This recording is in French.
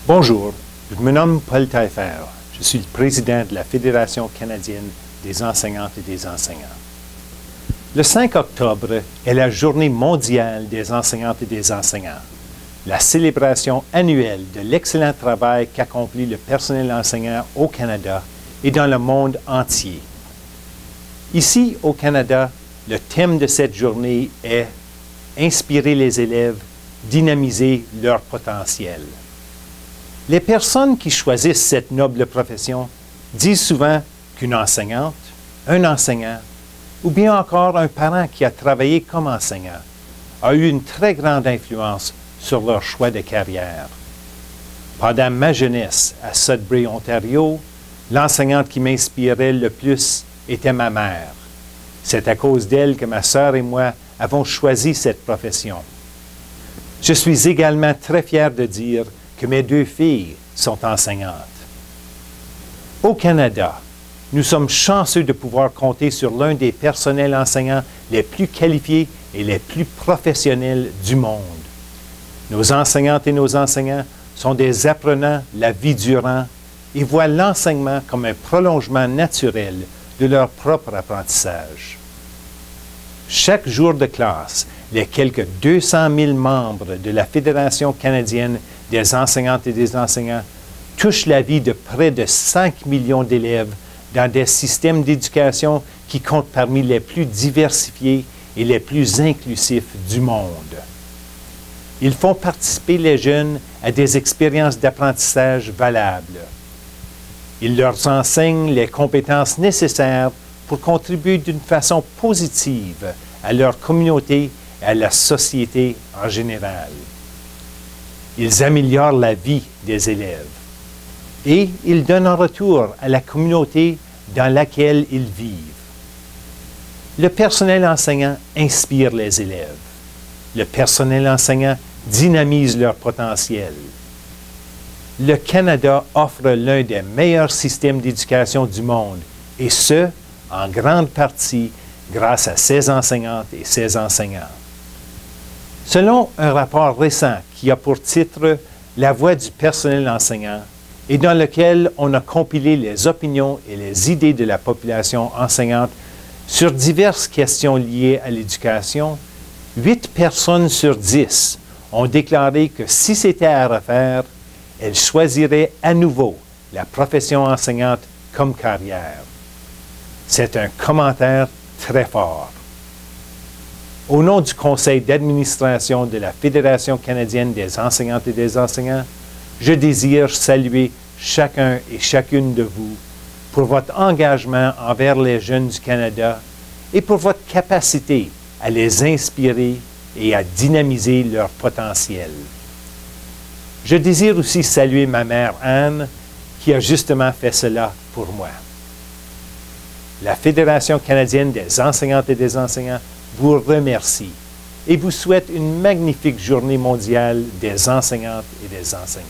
Bonjour, je me nomme Paul Taillefer. Je suis le président de la Fédération canadienne des enseignantes et des enseignants. Le 5 octobre est la Journée mondiale des enseignantes et des enseignants, la célébration annuelle de l'excellent travail qu'accomplit le personnel enseignant au Canada et dans le monde entier. Ici, au Canada, le thème de cette journée est « Inspirer les élèves, dynamiser leur potentiel ». Les personnes qui choisissent cette noble profession disent souvent qu'une enseignante, un enseignant, ou bien encore un parent qui a travaillé comme enseignant, a eu une très grande influence sur leur choix de carrière. Pendant ma jeunesse à Sudbury, Ontario, l'enseignante qui m'inspirait le plus était ma mère. C'est à cause d'elle que ma sœur et moi avons choisi cette profession. Je suis également très fier de dire que mes deux filles sont enseignantes. Au Canada, nous sommes chanceux de pouvoir compter sur l'un des personnels enseignants les plus qualifiés et les plus professionnels du monde. Nos enseignantes et nos enseignants sont des apprenants la vie durant et voient l'enseignement comme un prolongement naturel de leur propre apprentissage. Chaque jour de classe, les quelques 200 000 membres de la Fédération canadienne des enseignantes et des enseignants touchent la vie de près de 5 millions d'élèves dans des systèmes d'éducation qui comptent parmi les plus diversifiés et les plus inclusifs du monde. Ils font participer les jeunes à des expériences d'apprentissage valables. Ils leur enseignent les compétences nécessaires pour contribuer d'une façon positive à leur communauté et à la société en général. Ils améliorent la vie des élèves et ils donnent en retour à la communauté dans laquelle ils vivent. Le personnel enseignant inspire les élèves. Le personnel enseignant dynamise leur potentiel. Le Canada offre l'un des meilleurs systèmes d'éducation du monde, et ce, en grande partie grâce à ses enseignantes et ses enseignants. Selon un rapport récent qui a pour titre « La voix du personnel enseignant » et dans lequel on a compilé les opinions et les idées de la population enseignante sur diverses questions liées à l'éducation, 8 personnes sur 10 ont déclaré que si c'était à refaire, elles choisiraient à nouveau la profession enseignante comme carrière. C'est un commentaire très fort. Au nom du conseil d'administration de la Fédération canadienne des enseignantes et des enseignants, je désire saluer chacun et chacune de vous pour votre engagement envers les jeunes du Canada et pour votre capacité à les inspirer et à dynamiser leur potentiel. Je désire aussi saluer ma mère Anne, qui a justement fait cela pour moi. La Fédération canadienne des enseignantes et des enseignants vous remercie et vous souhaite une magnifique journée mondiale des enseignantes et des enseignants.